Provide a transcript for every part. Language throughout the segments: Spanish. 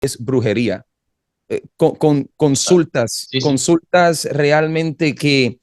es brujería. Consultas, Sí, sí. consultas realmente que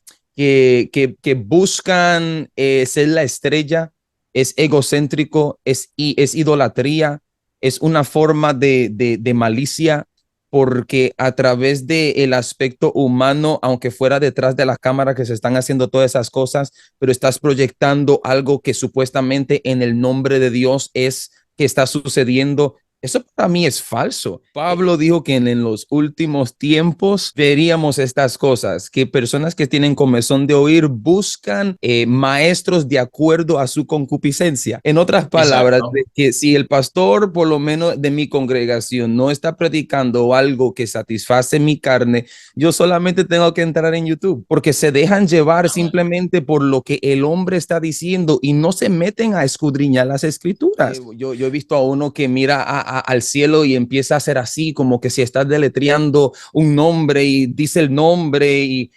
buscan ser la estrella, es egocéntrico, es idolatría, es una forma de malicia, porque a través del aspecto humano, aunque fuera detrás de la cámara que se están haciendo todas esas cosas, pero estás proyectando algo que supuestamente en el nombre de Dios es que está sucediendo. Eso para mí es falso. Pablo dijo que en los últimos tiempos veríamos estas cosas, que personas que tienen comezón de oír buscan maestros de acuerdo a su concupiscencia. En otras palabras, Exacto. de que si el pastor, por lo menos de mi congregación, no está predicando algo que satisface mi carne, yo solamente tengo que entrar en YouTube, porque se dejan llevar Amén. simplemente por lo que el hombre está diciendo y no se meten a escudriñar las escrituras. Yo he visto a uno que mira al cielo y empieza a hacer así, como que si estás deletreando un nombre y dice el nombre y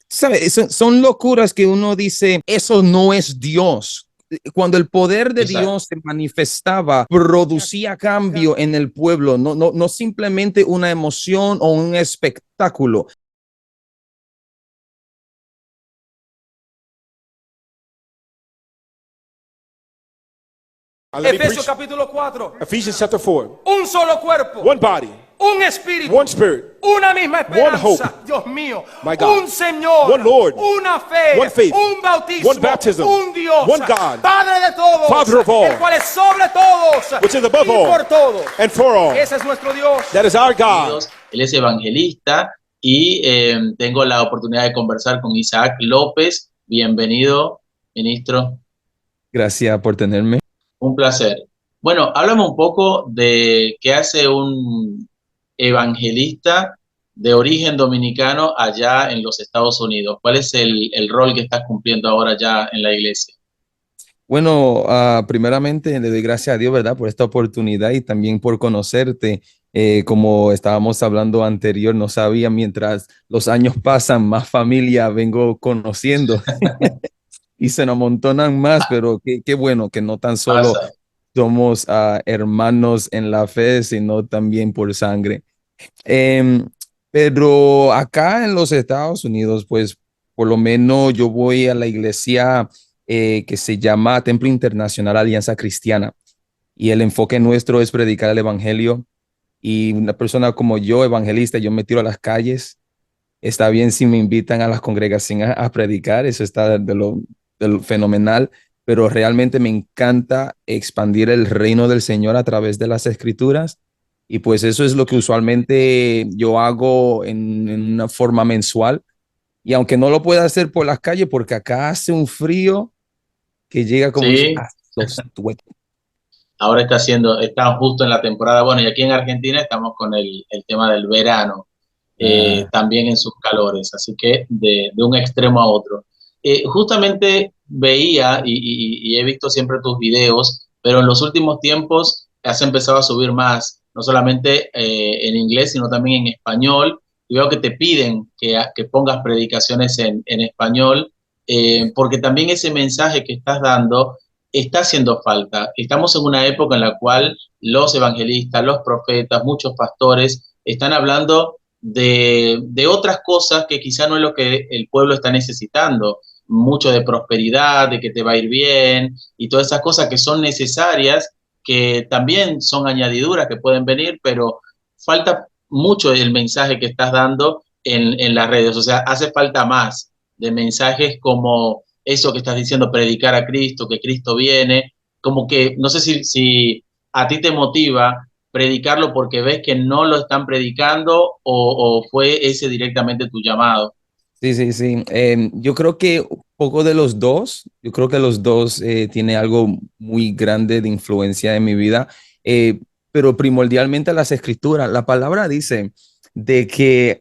¿sabes? Son locuras que uno dice, eso no es Dios. Cuando el poder de Exacto. Dios se manifestaba, producía cambio en el pueblo, no simplemente una emoción o un espectáculo. Efesios capítulo 4. Ephesians chapter 4. Un solo cuerpo. One body, Un espíritu. one spirit, Una misma one hope. esperanza. Dios mío. My God. Un Señor. One Lord. Una fe. One faith. Un bautismo. One baptism. Un Dios. One God. Padre de todos. Father of all. El cual es sobre todos. which is above y all por todos. and for all. Ese es nuestro Dios. That is our God. Él es evangelista y tengo la oportunidad de conversar con Isaac López. Bienvenido, ministro. Gracias por tenerme. Un placer. Bueno, háblame un poco de qué hace un evangelista de origen dominicano allá en los Estados Unidos. ¿Cuál es el rol que estás cumpliendo ahora ya en la iglesia? Bueno, primeramente le doy gracias a Dios, ¿verdad? Por esta oportunidad y también por conocerte. Como estábamos hablando anterior, no sabía, mientras los años pasan, más familia vengo conociendo y se nos amontonan más, pero qué bueno que no tan solo Pasa. somos hermanos en la fe, sino también por sangre. Em, pero acá en los Estados Unidos, pues por lo menos yo voy a la iglesia que se llama Templo Internacional Alianza Cristiana y el enfoque nuestro es predicar el evangelio, y una persona como yo, evangelista, yo me tiro a las calles. Está bien si me invitan a las congregaciones a predicar, eso está de lo fenomenal, pero realmente me encanta expandir el reino del Señor a través de las escrituras. Y pues eso es lo que usualmente yo hago en una forma mensual. Y aunque no lo pueda hacer por las calles, porque acá hace un frío que llega como Sí, a los tuétanos. ahora está justo en la temporada. Bueno, y aquí en Argentina estamos con el tema del verano, Ah, también en sus calores, así que de un extremo a otro. Justamente veía y he visto siempre tus videos, pero en los últimos tiempos has empezado a subir más, no solamente en inglés, sino también en español. Y veo que te piden que pongas predicaciones en español, porque también ese mensaje que estás dando está haciendo falta. Estamos en una época en la cual los evangelistas, los profetas, muchos pastores están hablando de otras cosas que quizá no es lo que el pueblo está necesitando. Mucho de prosperidad, de que te va a ir bien y todas esas cosas que son necesarias, que también son añadiduras que pueden venir, pero falta mucho del mensaje que estás dando en las redes. O sea, hace falta más de mensajes como eso que estás diciendo, predicar a Cristo, que Cristo viene, como que no sé si a ti te motiva predicarlo porque ves que no lo están predicando o fue ese directamente tu llamado. sí, sí, sí. Yo creo que un poco de los dos, yo creo que los dos tiene algo muy grande de influencia en mi vida, pero primordialmente las escrituras. La palabra dice de que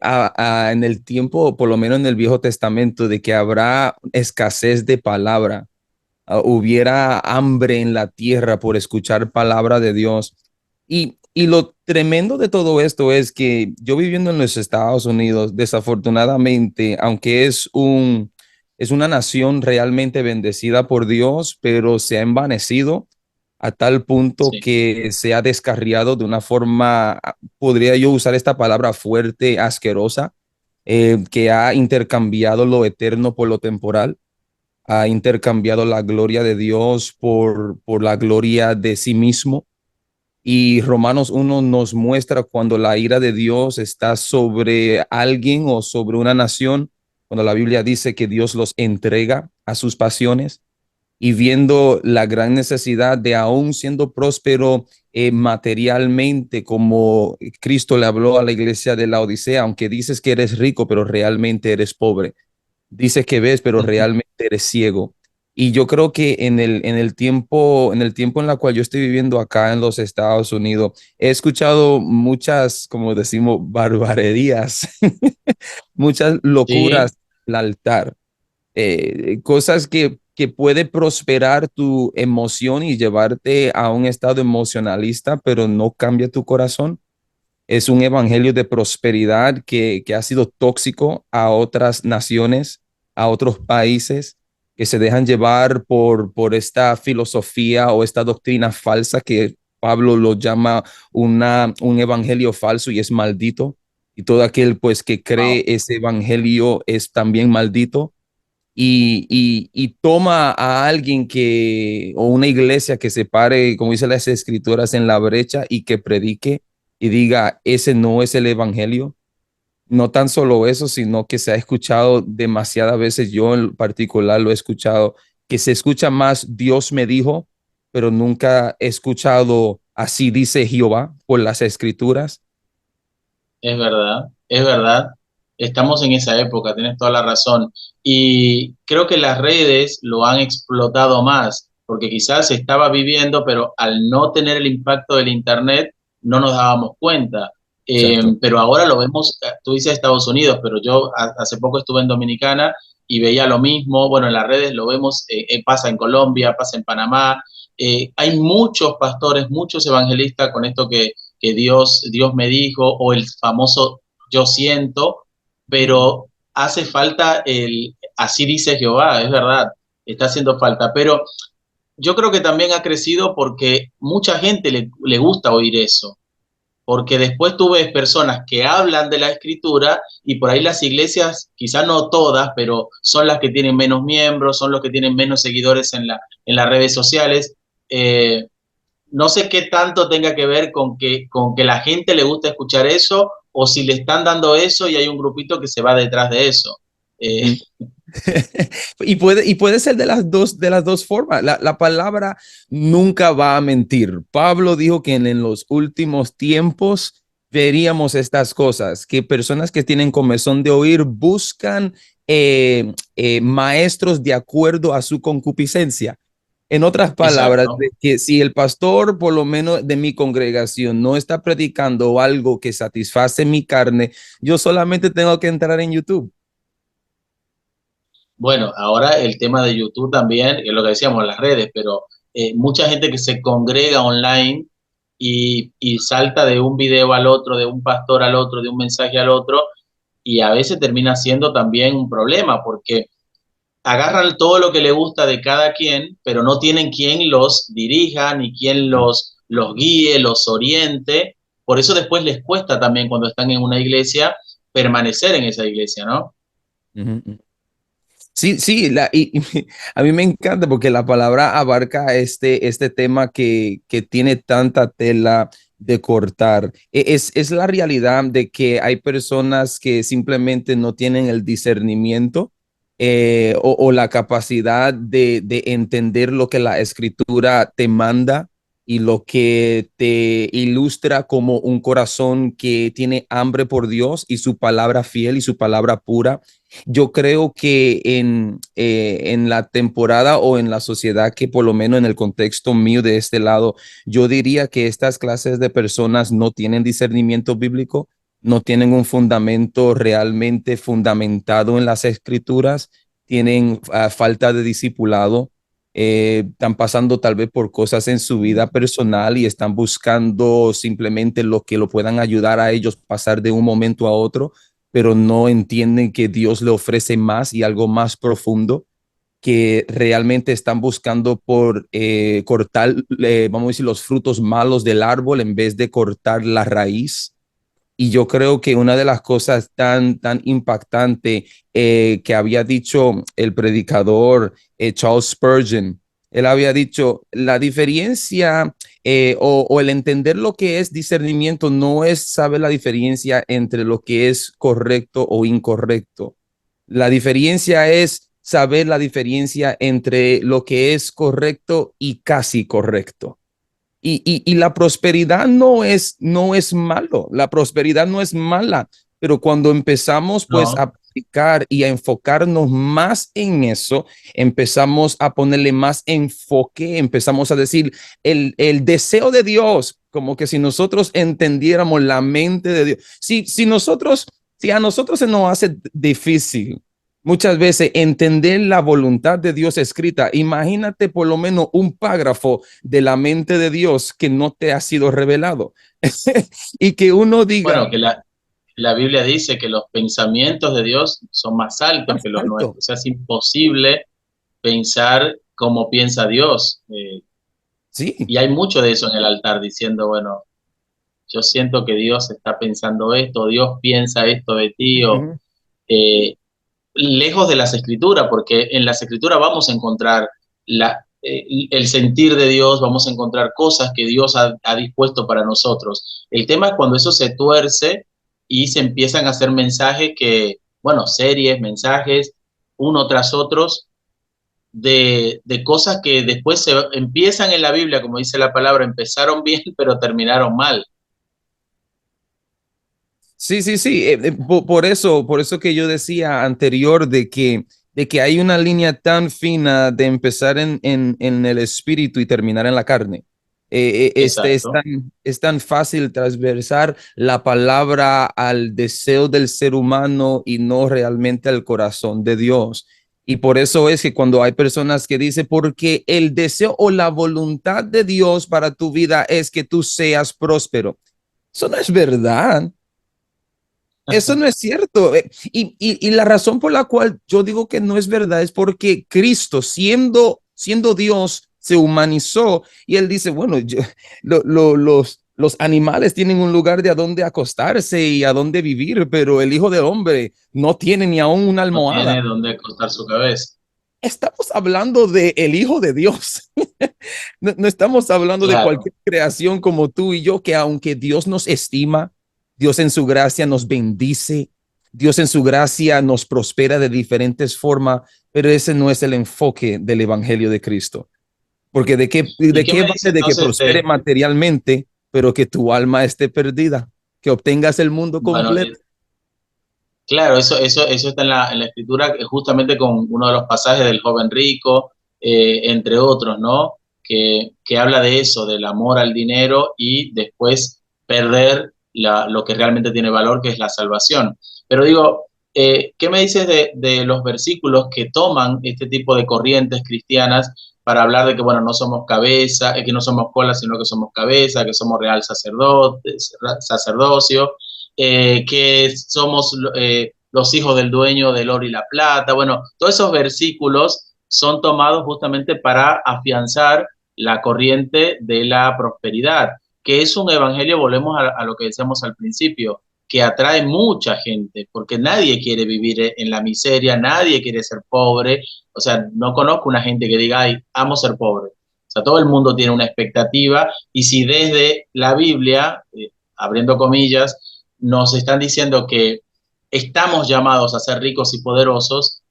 en el tiempo, por lo menos en el Viejo Testamento, de que habrá escasez de palabra, hubiera hambre en la tierra por escuchar palabra de Dios. Y lo tremendo de todo esto es que yo viviendo en los Estados Unidos, desafortunadamente, aunque es una nación realmente bendecida por Dios, pero se ha envanecido a tal punto Sí. que se ha descarriado de una forma, podría yo usar esta palabra fuerte, asquerosa, que ha intercambiado lo eterno por lo temporal, ha intercambiado la gloria de Dios por la gloria de sí mismo. Y Romanos 1 nos muestra cuando la ira de Dios está sobre alguien o sobre una nación, cuando la Biblia dice que Dios los entrega a sus pasiones y viendo la gran necesidad de aún siendo próspero materialmente, como Cristo le habló a la iglesia de la Odisea, aunque dices que eres rico, pero realmente eres pobre. Dices que ves, pero realmente eres ciego. Y yo creo que en el tiempo en la cual yo estoy viviendo acá en los Estados Unidos, he escuchado muchas, como decimos, barbaridades, muchas Sí, locuras al altar, cosas que puede prosperar tu emoción y llevarte a un estado emocionalista, pero no cambia tu corazón. Es un evangelio de prosperidad que ha sido tóxico a otras naciones, a otros países, que se dejan llevar por esta filosofía o esta doctrina falsa que Pablo lo llama un evangelio falso y es maldito. Y todo aquel pues que wow, cree ese evangelio es también maldito y toma a alguien o una iglesia que se pare, como dice las escrituras, en la brecha y que predique y diga, ese no es el evangelio. No tan solo eso, sino que se ha escuchado demasiadas veces, yo en particular lo he escuchado, que se escucha más Dios me dijo, pero nunca he escuchado así dice Jehová por las escrituras. es verdad, es verdad. Estamos en esa época, tienes toda la razón. Y creo que las redes lo han explotado más, porque quizás se estaba viviendo, pero al no tener el impacto del Internet, no nos dábamos cuenta. Exacto. Pero ahora lo vemos, tú dices Estados Unidos, pero yo hace poco estuve en Dominicana y veía lo mismo. Bueno, en las redes lo vemos, pasa en Colombia, pasa en Panamá. Hay muchos pastores, muchos evangelistas con esto que Dios me dijo, o el famoso yo siento, pero hace falta el así dice Jehová, es verdad, está haciendo falta. Pero yo creo que también ha crecido porque mucha gente le gusta oír eso, porque después tú ves personas que hablan de la escritura y por ahí las iglesias, quizás no todas, pero son las que tienen menos miembros, son los que tienen menos seguidores en las redes sociales. Eh, no sé qué tanto tenga que ver con que la gente le gusta escuchar eso o si le están dando eso y hay un grupito que se va detrás de eso. Eh, Y puede ser de las dos formas. La palabra nunca va a mentir. Pablo dijo que en los últimos tiempos veríamos estas cosas, que personas que tienen comezón de oír buscan maestros de acuerdo a su concupiscencia. En otras palabras, exacto. de que si el pastor, por lo menos de mi congregación, no está predicando algo que satisface mi carne, yo solamente tengo que entrar en YouTube. Bueno, ahora el tema de YouTube también, es lo que decíamos, las redes, pero mucha gente que se congrega online y salta de un video al otro, de un pastor al otro, de un mensaje al otro, y a veces termina siendo también un problema porque agarran todo lo que le gusta de cada quien, pero no tienen quien los dirija ni quien los guíe, los oriente. Por eso después les cuesta también cuando están en una iglesia permanecer en esa iglesia, ¿no? Ujú. Sí, sí, a mí me encanta porque la palabra abarca este tema que tiene tanta tela de cortar. Es la realidad de que hay personas que simplemente no tienen el discernimiento o la capacidad de entender lo que la escritura te manda y lo que te ilustra como un corazón que tiene hambre por Dios y su palabra fiel y su palabra pura. Yo creo que en la temporada o en la sociedad que por lo menos en el contexto mío de este lado, yo diría que estas clases de personas no tienen discernimiento bíblico, no tienen un fundamento realmente fundamentado en las escrituras, tienen falta de discipulado, están pasando tal vez por cosas en su vida personal y están buscando simplemente lo que lo puedan ayudar a ellos pasar de un momento a otro, pero no entienden que Dios le ofrece más y algo más profundo. que realmente están buscando por cortar, vamos a decir, los frutos malos del árbol en vez de cortar la raíz. Y yo creo que una de las cosas tan impactante que había dicho el predicador Charles Spurgeon, él había dicho, la diferencia o el entender lo que es discernimiento no es saber la diferencia entre lo que es correcto o incorrecto. La diferencia es saber la diferencia entre lo que es correcto y casi correcto. Y la prosperidad no es malo, la prosperidad no es mala, pero cuando empezamos pues a No, aplicar y a enfocarnos más en eso, empezamos a ponerle más enfoque, empezamos a decir el deseo de Dios, como que si nosotros entendiéramos la mente de Dios, si a nosotros se nos hace difícil muchas veces entender la voluntad de Dios escrita, imagínate por lo menos un párrafo de la mente de Dios que no te ha sido revelado y que uno diga, bueno, que la Biblia dice que los pensamientos de Dios son más altos más que los alto. nuestros. O sea, es imposible pensar como piensa Dios. Sí. Y hay mucho de eso en el altar diciendo, bueno, yo siento que Dios está pensando esto, Dios piensa esto de ti, o Ujú. eh, lejos de las escrituras, porque en las escrituras vamos a encontrar el sentir de Dios, vamos a encontrar cosas que Dios ha dispuesto para nosotros. El tema es cuando eso se tuerce y se empiezan a hacer mensajes que, bueno, series, mensajes, uno tras otros, de cosas que después se empiezan en la Biblia, como dice la palabra, empezaron bien, pero terminaron mal. Sí, sí, sí. Por eso que yo decía anterior de que hay una línea tan fina de empezar en el espíritu y terminar en la carne. Exacto. Es tan fácil transversar la palabra al deseo del ser humano y no realmente al corazón de Dios. Y por eso es que cuando hay personas que dicen, porque el deseo o la voluntad de Dios para tu vida es que tú seas próspero. Eso no es verdad. Eso no es cierto. Y la razón por la cual yo digo que no es verdad es porque Cristo, siendo Dios, se humanizó y él dice, bueno, los animales tienen un lugar de a dónde acostarse y a dónde vivir, pero el Hijo del Hombre no tiene ni aún una No almohada. tiene dónde acostar su cabeza. Estamos hablando de el Hijo de Dios. No estamos hablando de Claro. cualquier creación como tú y yo, que aunque Dios nos estima, Dios en su gracia nos bendice, Dios en su gracia nos prospera de diferentes formas, pero ese no es el enfoque del Evangelio de Cristo. Porque ¿Y de qué qué me dice vale de que entonces prospere materialmente, pero que tu alma esté perdida, que obtengas el mundo bueno, completo? claro, eso está en la escritura, justamente con uno de los pasajes del joven rico, entre otros, ¿no? Que habla de eso, del amor al dinero y después perder lo que realmente tiene valor, que es la salvación. Pero digo, ¿qué me dices de los versículos que toman este tipo de corrientes cristianas para hablar de que, bueno, no somos cabeza, que no somos cola, sino que somos cabeza, que somos real sacerdocio? Que somos los hijos del dueño del oro y la plata. Bueno, todos esos versículos son tomados justamente para afianzar la corriente de la prosperidad, que es un evangelio, volvemos a lo que decíamos al principio, que atrae mucha gente, porque nadie quiere vivir en la miseria, nadie quiere ser pobre. O sea, no conozco una gente que diga, ay, amo ser pobre. O sea, todo el mundo tiene una expectativa y si desde la Biblia, abriendo comillas, nos están diciendo que estamos llamados a ser ricos y poderosos,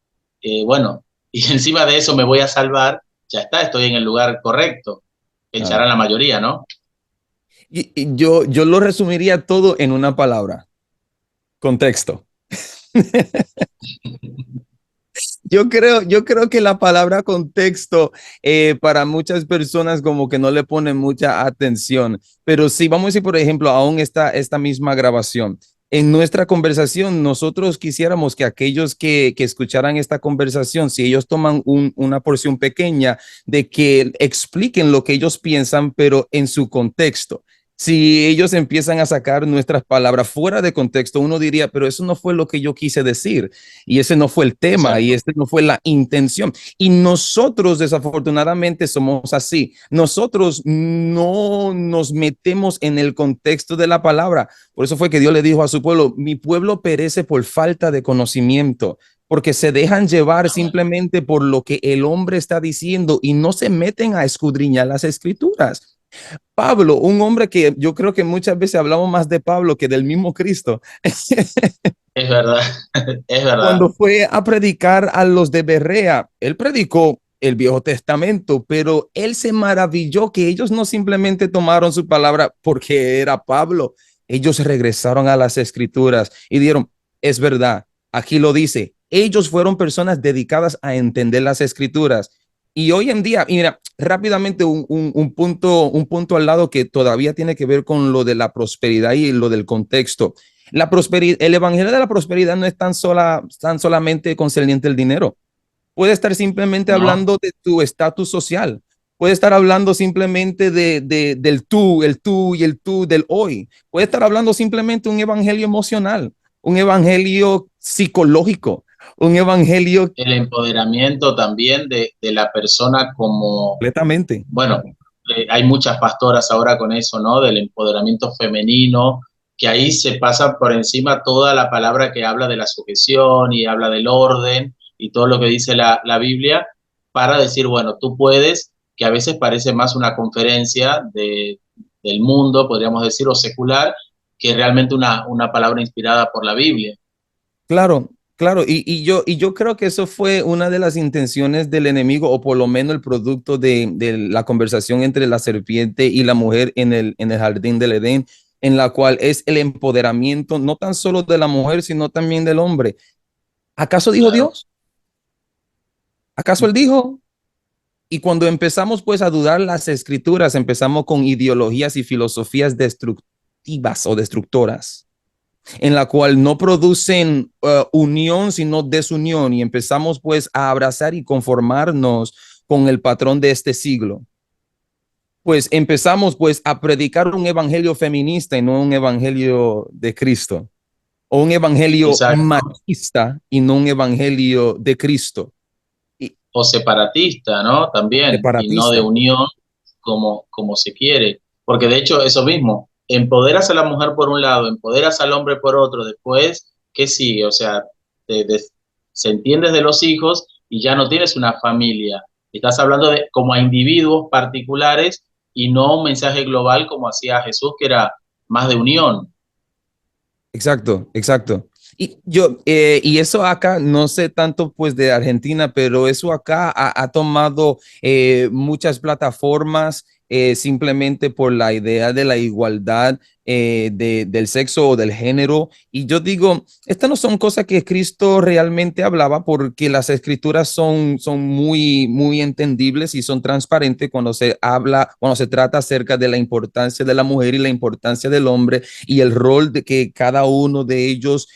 bueno, y encima de eso me voy a salvar, ya está, estoy en el lugar correcto, Ah. pensarán la mayoría, ¿no? Y yo lo resumiría todo en una palabra, contexto. Yo creo que la palabra contexto para muchas personas como que no le ponen mucha atención, pero sí, vamos a decir, por ejemplo, aún esta misma grabación. En nuestra conversación, nosotros quisiéramos que aquellos que escucharan esta conversación, si ellos toman una porción pequeña, de que expliquen lo que ellos piensan, pero en su contexto. Si ellos empiezan a sacar nuestras palabras fuera de contexto, uno diría, pero eso no fue lo que yo quise decir, y ese no fue el tema, y Exacto. este no fue la intención. Y nosotros, desafortunadamente, somos así. Nosotros no nos metemos en el contexto de la palabra. Por eso fue que Dios le dijo a su pueblo, mi pueblo perece por falta de conocimiento, porque se dejan llevar Amén. simplemente por lo que el hombre está diciendo y no se meten a escudriñar las escrituras. Pablo, un hombre que yo creo que muchas veces hablamos más de Pablo que del mismo Cristo, Es verdad, es verdad. cuando fue a predicar a los de Berea, él predicó el Viejo Testamento, pero él se maravilló que ellos no simplemente tomaron su palabra porque era Pablo, ellos regresaron a las escrituras y dijeron, es verdad, aquí lo dice, ellos fueron personas dedicadas a entender las escrituras. Y hoy en día, mira, rápidamente un punto al lado que todavía tiene que ver con lo de la prosperidad y lo del contexto. La prosperidad, el evangelio de la prosperidad no es tan solamente concerniente el dinero. Puede estar simplemente ¿No? hablando de tu estatus social. Puede estar hablando simplemente del tú, el tú y el tú del hoy. Puede estar hablando simplemente un evangelio emocional, un evangelio psicológico, un evangelio El empoderamiento también de la persona como, completamente. bueno, hay muchas pastoras ahora con eso, ¿no? Del empoderamiento femenino, que ahí se pasa por encima toda la palabra que habla de la sujeción y habla del orden y todo lo que dice la Biblia para decir, bueno, tú puedes, que a veces parece más una conferencia del mundo, podríamos decir, o secular, que realmente una palabra inspirada por la Biblia. Claro, claro, y yo creo que eso fue una de las intenciones del enemigo, o por lo menos el producto de la conversación entre la serpiente y la mujer en el jardín del Edén, en la cual es el empoderamiento no tan solo de la mujer, sino también del hombre. ¿Acaso dijo Claro. Dios? ¿Acaso él dijo? Y cuando empezamos pues a dudar las escrituras, empezamos con ideologías y filosofías destructivas o destructoras en la cual no producen unión, sino desunión, y empezamos pues a abrazar y conformarnos con el patrón de este siglo. Pues empezamos pues a predicar un evangelio feminista y no un evangelio de Cristo, o un evangelio Exacto. machista y no un evangelio de Cristo, y O separatista, ¿no? También, y no de separatista. unión como se quiere. Porque de hecho, eso mismo, empoderas a la mujer por un lado, empoderas al hombre por otro, después, ¿qué sigue? O sea, se entiendes de los hijos y ya no tienes una familia. Estás hablando de como a individuos particulares y no un mensaje global como hacía Jesús, que era más de unión. Exacto, exacto. Y eso acá, no sé tanto pues de Argentina, pero eso acá ha tomado muchas plataformas simplemente por la idea de la igualdad del sexo o del género. Y yo digo, estas no son cosas que Cristo realmente hablaba porque las escrituras son muy, muy entendibles y son transparentes cuando se habla, cuando se trata acerca de la importancia de la mujer y la importancia del hombre y el rol de que cada uno de ellos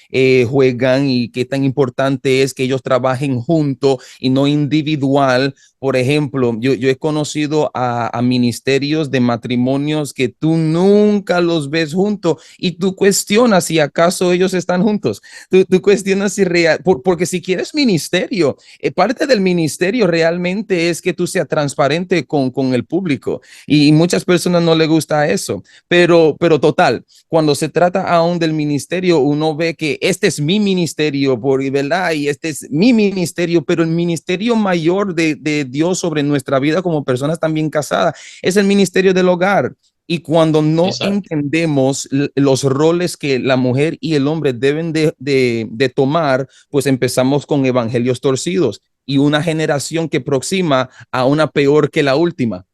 juegan y qué tan importante es que ellos trabajen juntos y no individual. Por ejemplo, yo he conocido a ministerios de matrimonios que tú nunca los ves juntos y tú cuestionas si acaso ellos están juntos. Tú cuestionas si real, porque si quieres ministerio, parte del ministerio realmente es que tú seas transparente con el público y muchas personas no les gusta eso, pero total, cuando se trata aún del ministerio, uno ve que este es mi ministerio, ¿verdad? Y este es mi ministerio, pero el ministerio mayor de Dios sobre nuestra vida como personas también casadas es el ministerio del hogar. Y cuando no Exacto. entendemos los roles que la mujer y el hombre deben de tomar, pues empezamos con evangelios torcidos y una generación que proxima a una peor que la última.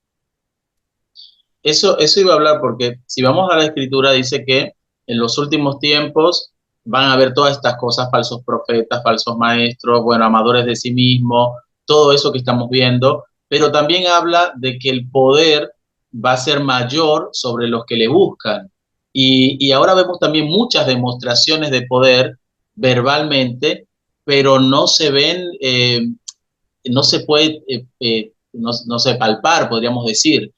Eso iba a hablar porque si vamos a la escritura dice que en los últimos tiempos van a haber todas estas cosas, falsos profetas, falsos maestros, bueno, amadores de sí mismo, todo eso que estamos viendo, pero también habla de que el poder va a ser mayor sobre los que le buscan. Y ahora vemos también muchas demostraciones de poder verbalmente, pero no se ven, no se puede, no se palpar, podríamos decir.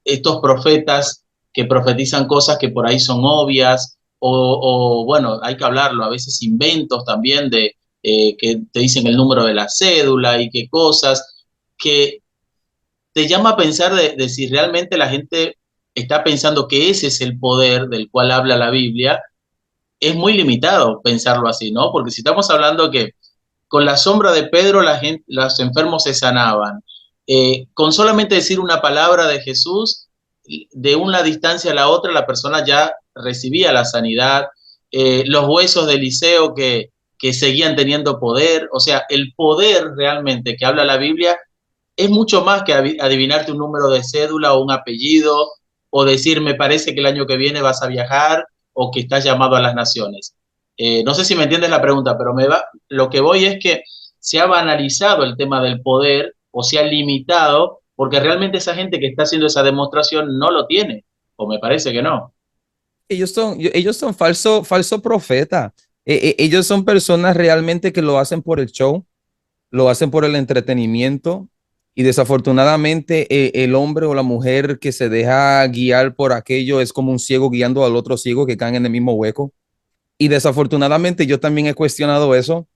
estos profetas que profetizan cosas que por ahí son obvias, bueno, hay que hablarlo, a veces inventos también de que te dicen el número de la cédula y qué cosas, que te llama a pensar de si realmente la gente está pensando que ese es el poder del cual habla la Biblia. Es muy limitado pensarlo así, ¿no? Porque si estamos hablando que con la sombra de Pedro los enfermos se sanaban, con solamente decir una palabra de Jesús, de una distancia a la otra la persona ya recibía la sanidad, los huesos de Eliseo que seguían teniendo poder, o sea, el poder realmente que habla la Biblia es mucho más que adivinarte un número de cédula o un apellido o decir, me parece que el año que viene vas a viajar o que estás llamado a las naciones. No sé si me entiendes la pregunta, pero lo que voy es que se ha banalizado el tema del poder o se ha limitado porque realmente esa gente que está haciendo esa demostración no lo tiene, o me parece que no. Ellos son falso profeta. Ellos son personas realmente que lo hacen por el show, lo hacen por el entretenimiento y desafortunadamente el hombre o la mujer que se deja guiar por aquello es como un ciego guiando al otro ciego que caen en el mismo hueco. Y desafortunadamente yo también he cuestionado eso,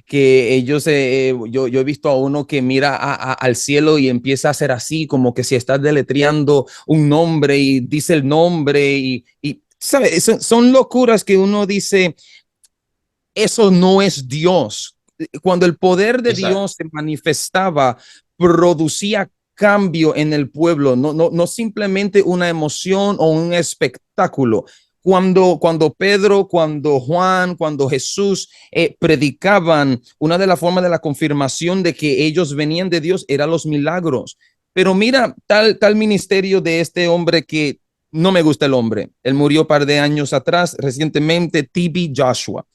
que ellos, yo he visto a uno que mira al cielo y empieza a hacer así, como que si estás deletreando un nombre y dice el nombre y ¿sabes? Son locuras que uno dice, eso no es Dios. Cuando el poder de Exacto. Dios se manifestaba, producía cambio en el pueblo, no simplemente una emoción o un espectáculo. Cuando Pedro, cuando Juan, cuando Jesús predicaban, una de las formas de la confirmación de que ellos venían de Dios eran los milagros. Pero mira, tal ministerio de este hombre que no me gusta el hombre. Él murió un par de años atrás, recientemente, TB Joshua.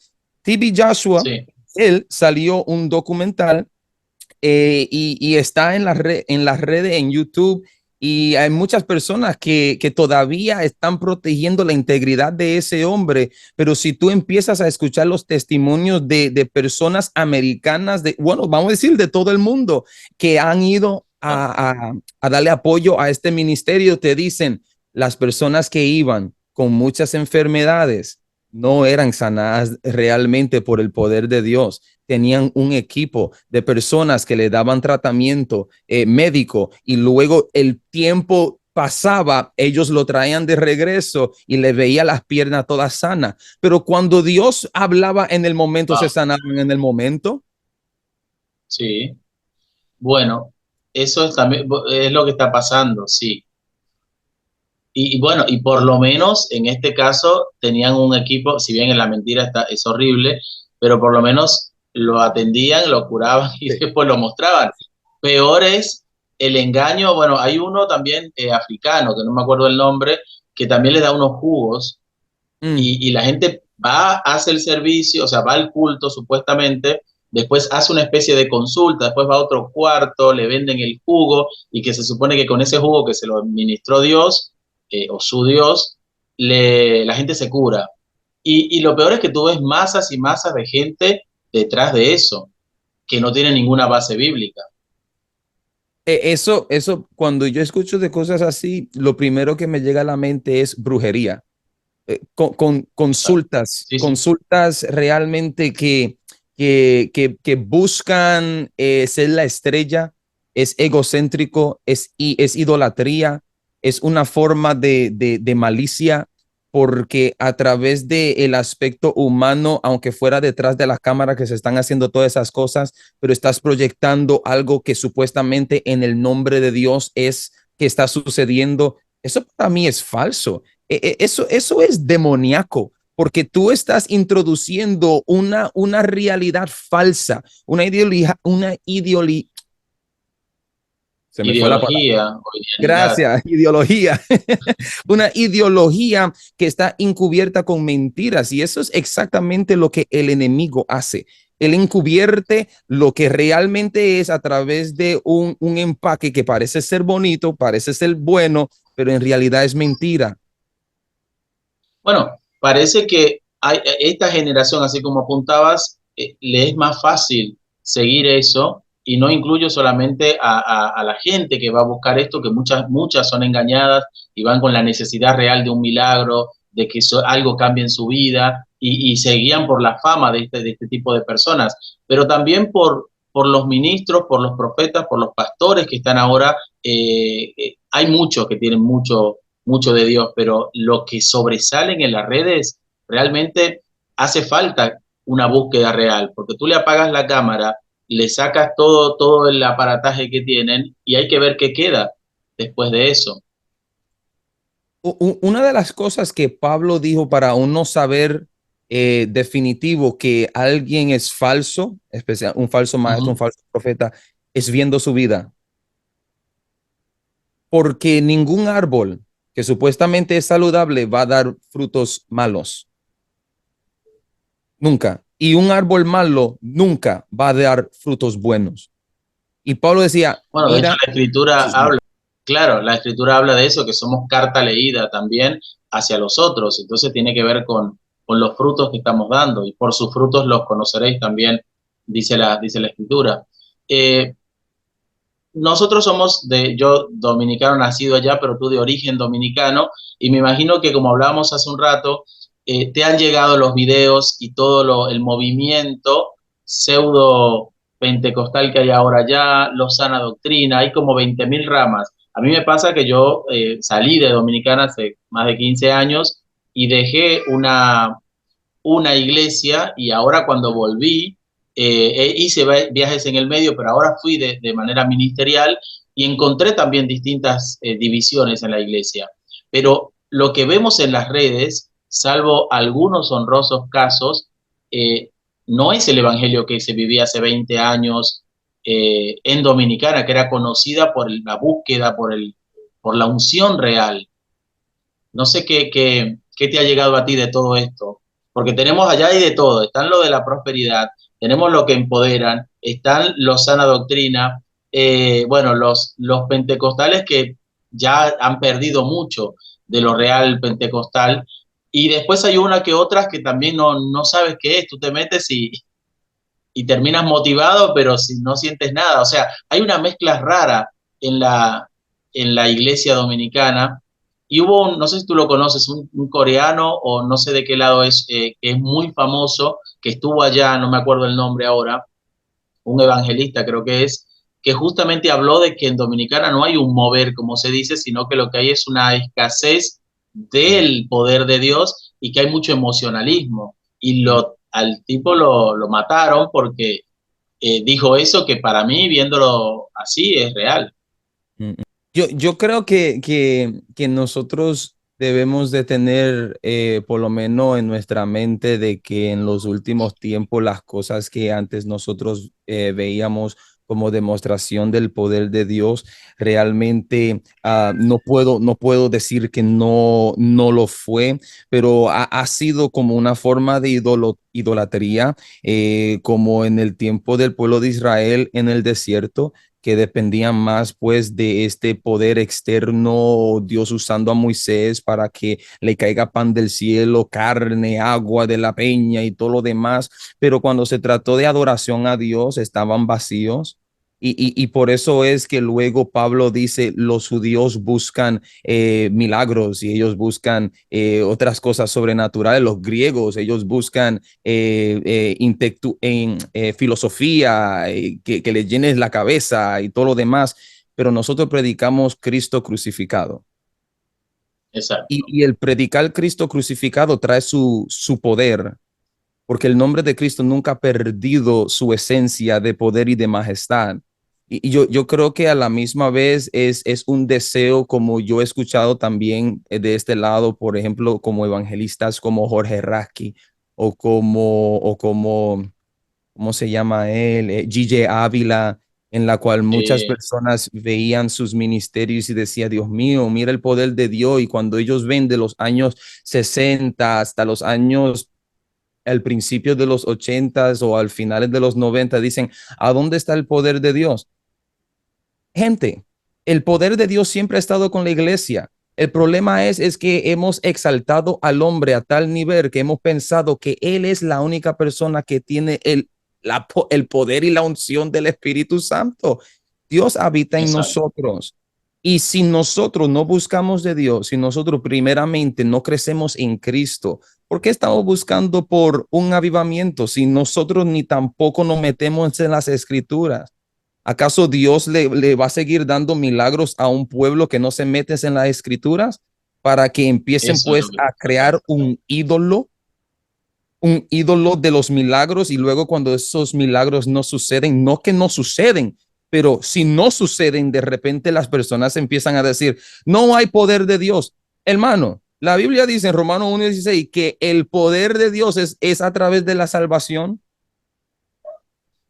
TB Joshua, Sí. él salió un documental y está en las redes, en YouTube, y hay muchas personas que todavía están protegiendo la integridad de ese hombre, pero si tú empiezas a escuchar los testimonios de personas americanas, bueno, vamos a decir de todo el mundo, que han ido a darle apoyo a este ministerio, te dicen, las personas que iban con muchas enfermedades no eran sanadas realmente por el poder de Dios, tenían un equipo de personas que le daban tratamiento médico y luego el tiempo pasaba, ellos lo traían de regreso y le veía las piernas todas sanas. Pero cuando Dios hablaba en el momento, se Wow. sanaban en el momento. Sí. Bueno, eso es también es lo que está pasando, sí. Y bueno, y por lo menos en este caso tenían un equipo, si bien en la mentira es horrible, pero por lo menos lo atendían, lo curaban y Sí. después lo mostraban. Peor es el engaño, bueno, hay uno también africano, que no me acuerdo el nombre, que también le da unos jugos Mm. y la gente va, hace el servicio, o sea, va al culto supuestamente, después hace una especie de consulta, después va a otro cuarto, le venden el jugo y que se supone que con ese jugo que se lo administró Dios o su Dios, la gente se cura. Y lo peor es que tú ves masas y masas de gente detrás de eso, que no tiene ninguna base bíblica. Cuando yo escucho de cosas así, lo primero que me llega a la mente es brujería. Con consultas, Sí, sí. consultas realmente que buscan ser la estrella, es egocéntrico, es idolatría, es una forma de malicia, porque a través del aspecto humano, aunque fuera detrás de las cámaras que se están haciendo todas esas cosas, pero estás proyectando algo que supuestamente en el nombre de Dios es que está sucediendo. Eso para mí es falso. Eso es demoníaco, porque tú estás introduciendo una realidad falsa, una ideología, se me fue la palabra. Ideología o idealidad. Gracias, ideología. Una ideología que está encubierta con mentiras y eso es exactamente lo que el enemigo hace. Él encubierte lo que realmente es a través de un empaque que parece ser bonito, parece ser bueno, pero en realidad es mentira. Bueno, parece que esta generación, así como apuntabas, le es más fácil seguir eso y no incluyo solamente a la gente que va a buscar esto, que muchas son engañadas y van con la necesidad real de un milagro, de que algo cambie en su vida y se guían por la fama de este tipo de personas, pero también por los ministros, por los profetas, por los pastores que están ahora. Hay muchos que tienen mucho de Dios, pero lo que sobresalen en las redes realmente hace falta una búsqueda real, porque tú le apagas la cámara, le sacas todo el aparataje que tienen y hay que ver qué queda después de eso. Una de las cosas que Pablo dijo para uno saber definitivo que alguien es falso, especial, un falso maestro, un falso profeta, es viendo su vida. Porque ningún árbol que supuestamente es saludable va a dar frutos malos. Nunca. Y un árbol malo nunca va a dar frutos buenos. Y Pablo decía, bueno, de hecho mira, la escritura habla, claro, la escritura habla de eso, que somos carta leída también hacia los otros, entonces tiene que ver con los frutos que estamos dando, y por sus frutos los conoceréis también, dice la escritura. Nosotros somos yo dominicano nacido allá, pero tú de origen dominicano, y me imagino que como hablábamos hace un rato, te han llegado los videos y el movimiento pseudo pentecostal que hay ahora allá, los sana doctrina, hay como 20.000 ramas. A mí me pasa que yo salí de Dominicana hace más de 15 años y dejé una iglesia, y ahora cuando volví, hice viajes en el medio, pero ahora fui de manera ministerial y encontré también distintas divisiones en la iglesia. Pero lo que vemos en las redes, salvo algunos honrosos casos, no es el evangelio que se vivía hace 20 años en Dominicana, que era conocida por la búsqueda, por la unción real. No sé qué te ha llegado a ti de todo esto, porque tenemos allá y de todo, están lo de la prosperidad, tenemos lo que empoderan, están los sana doctrina, bueno, los pentecostales que ya han perdido mucho de lo real pentecostal, y después hay una que otras que también no sabes qué es, tú te metes y terminas motivado, pero si no sientes nada, o sea, hay una mezcla rara en la iglesia dominicana. Y hubo no sé si tú lo conoces, un coreano o no sé de qué lado es, que es muy famoso, que estuvo allá, no me acuerdo el nombre ahora, un evangelista creo que justamente habló de que en Dominicana no hay un mover, como se dice, sino que lo que hay es una escasez del poder de Dios y que hay mucho emocionalismo. Y al tipo lo mataron porque dijo eso, que para mí, viéndolo así, es real. Yo creo que nosotros debemos de tener por lo menos en nuestra mente de que en los últimos tiempos las cosas que antes nosotros veíamos como demostración del poder de Dios, realmente no puedo decir que no lo fue, pero ha sido como una forma de idolatría, como en el tiempo del pueblo de Israel en el desierto, que dependían más pues de este poder externo, Dios usando a Moisés para que le caiga pan del cielo, carne, agua de la peña y todo lo demás, pero cuando se trató de adoración a Dios estaban vacíos. Y por eso es que luego Pablo dice, los judíos buscan milagros y ellos buscan otras cosas sobrenaturales, los griegos, ellos buscan filosofía, que les llenes la cabeza y todo lo demás, pero nosotros predicamos Cristo crucificado. Exacto. Y el predicar Cristo crucificado trae su poder, porque el nombre de Cristo nunca ha perdido su esencia de poder y de majestad. Y yo creo que a la misma vez es un deseo, como yo he escuchado también de este lado, por ejemplo, como evangelistas como Jorge Rasky o como ¿cómo se llama él? G.J. Ávila, en la cual muchas personas veían sus ministerios y decía, Dios mío, mira el poder de Dios. Y cuando ellos ven de los años 60 hasta los años al principio de los 80 o al finales de los 90, dicen, ¿a dónde está el poder de Dios? Gente, el poder de Dios siempre ha estado con la iglesia. El problema es que hemos exaltado al hombre a tal nivel que hemos pensado que él es la única persona que tiene el poder y la unción del Espíritu Santo. Dios habita en Exacto. nosotros. Y si nosotros no buscamos de Dios, si nosotros primeramente no crecemos en Cristo, ¿por qué estamos buscando por un avivamiento si nosotros ni tampoco nos metemos en las escrituras? ¿Acaso Dios le va a seguir dando milagros a un pueblo que no se mete en las escrituras para que empiecen Eso es pues lo que a está pasando. crear un ídolo de los milagros y luego cuando esos milagros no suceden, no que no suceden, pero si no suceden, de repente las personas empiezan a decir, no hay poder de Dios. Hermano, la Biblia dice en Romanos 1:16 que el poder de Dios es a través de la salvación,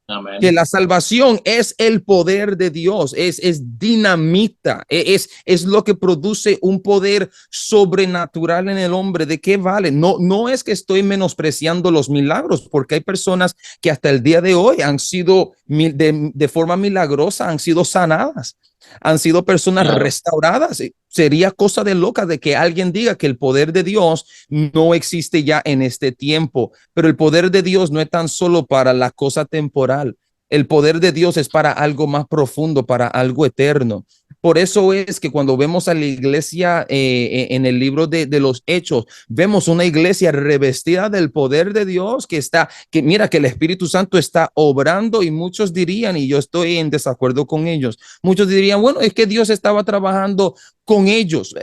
que Amén. la salvación es el poder de Dios, es dinamita, es lo que produce un poder sobrenatural en el hombre. ¿De qué vale? No, no es que estoy menospreciando los milagros, porque hay personas que hasta el día de hoy han sido de forma milagrosa, han sido sanadas, han sido personas Claro. restauradas. Sería cosa de loca de que alguien diga que el poder de Dios no existe ya en este tiempo, pero el poder de Dios no es tan solo para la cosa temporal. El poder de Dios es para algo más profundo, para algo eterno. Por eso es que cuando vemos a la iglesia en el libro de los Hechos, vemos una iglesia revestida del poder de Dios que mira que el Espíritu Santo está obrando y muchos dirían, y yo estoy en desacuerdo con ellos, muchos dirían, bueno, es que Dios estaba trabajando con ellos.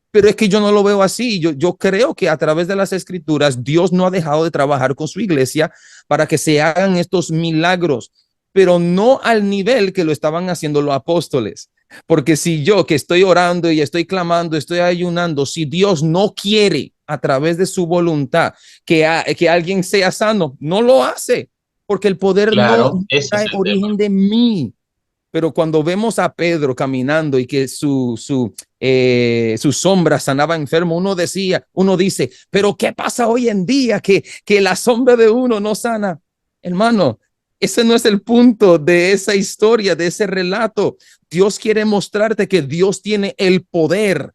Pero es que yo no lo veo así. Yo creo que a través de las escrituras Dios no ha dejado de trabajar con su iglesia para que se hagan estos milagros, pero no al nivel que lo estaban haciendo los apóstoles. Porque si yo que estoy orando y estoy clamando, estoy ayunando, si Dios no quiere a través de su voluntad que alguien sea sano, no lo hace, porque el poder no Claro, ese es trae el tema. origen de mí. Pero cuando vemos a Pedro caminando y que su sombra sanaba enfermo, uno dice, pero ¿qué pasa hoy en día que la sombra de uno no sana? Hermano, ese no es el punto de esa historia, de ese relato. Dios quiere mostrarte que Dios tiene el poder.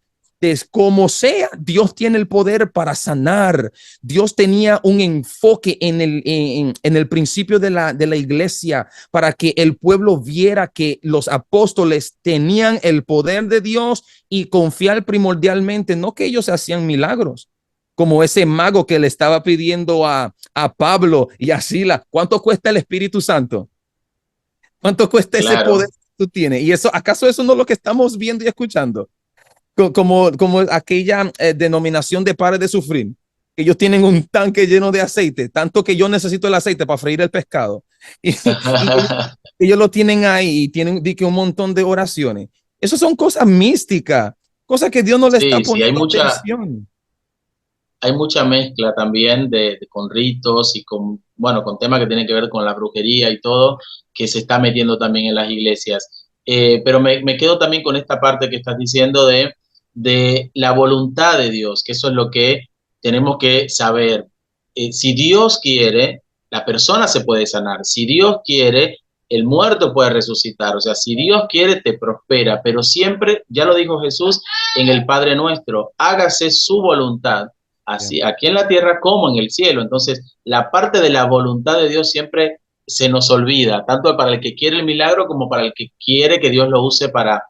Como sea, Dios tiene el poder para sanar. Dios tenía un enfoque en el principio de la iglesia para que el pueblo viera que los apóstoles tenían el poder de Dios y confiar primordialmente, no que ellos hacían milagros, como ese mago que le estaba pidiendo a Pablo y a Sila, ¿cuánto cuesta el Espíritu Santo? ¿Cuánto cuesta ese poder Claro. que tú tienes? ¿Y eso, acaso eso no es lo que estamos viendo y escuchando? Como aquella denominación de pares de sufrir. Ellos tienen un tanque lleno de aceite, tanto que yo necesito el aceite para freír el pescado. Y ellos lo tienen ahí y tienen un montón de oraciones. Eso son cosas místicas, cosas que Dios no le está Sí, sí, poniendo atención. hay mucha mezcla también con ritos y con, bueno, con temas que tienen que ver con la brujería y todo, que se está metiendo también en las iglesias. Pero me quedo también con esta parte que estás diciendo de la voluntad de Dios, que eso es lo que tenemos que saber. Si Dios quiere, la persona se puede sanar. Si Dios quiere, el muerto puede resucitar. O sea, si Dios quiere, te prospera. Pero siempre, ya lo dijo Jesús en el Padre Nuestro, hágase su voluntad Yeah. así aquí en la tierra como en el cielo. Entonces, la parte de la voluntad de Dios siempre se nos olvida, tanto para el que quiere el milagro como para el que quiere que Dios lo use para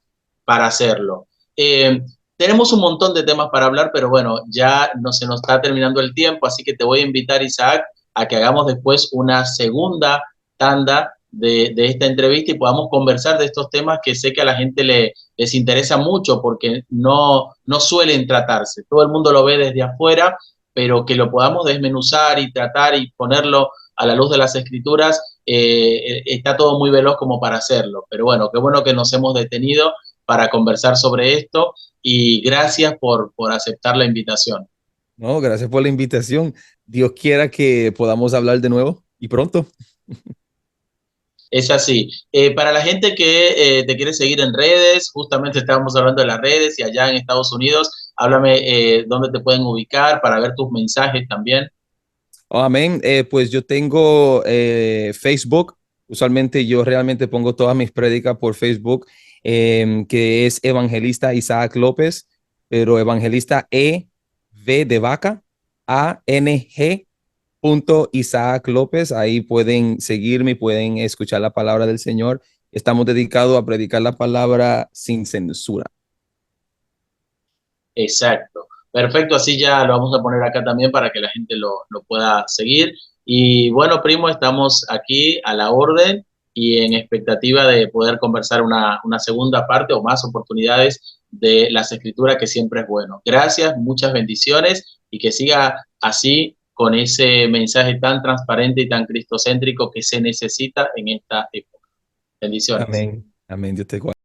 hacerlo. Tenemos un montón de temas para hablar, pero bueno, ya no se nos está terminando el tiempo, así que te voy a invitar, Isaac, a que hagamos después una segunda tanda de esta entrevista y podamos conversar de estos temas que sé que a la gente les interesa mucho porque no suelen tratarse. Todo el mundo lo ve desde afuera, pero que lo podamos desmenuzar y tratar y ponerlo a la luz de las escrituras, está todo muy veloz como para hacerlo. Pero bueno, qué bueno que nos hemos detenido para conversar sobre esto y gracias por aceptar la invitación. No, gracias por la invitación. Dios quiera que podamos hablar de nuevo y pronto. Es así. Para la gente que te quiere seguir en redes, justamente estábamos hablando de las redes y allá en Estados Unidos, háblame dónde te pueden ubicar para ver tus mensajes también. Oh, amén. Pues yo tengo Facebook. Usualmente yo realmente pongo todas mis prédicas por Facebook, que es Evangelista Isaac López, pero Evangelista E, V de vaca, A, N, G, Isaac López. Ahí pueden seguirme y pueden escuchar la palabra del Señor. Estamos dedicados a predicar la palabra sin censura. Exacto. Perfecto, así ya lo vamos a poner acá también para que la gente lo pueda seguir. Y bueno, primo, estamos aquí a la orden y en expectativa de poder conversar una segunda parte o más oportunidades de las escrituras, que siempre es bueno. Gracias, muchas bendiciones y que siga así con ese mensaje tan transparente y tan cristocéntrico que se necesita en esta época. Bendiciones. Amén. Amén. Dios te guarde.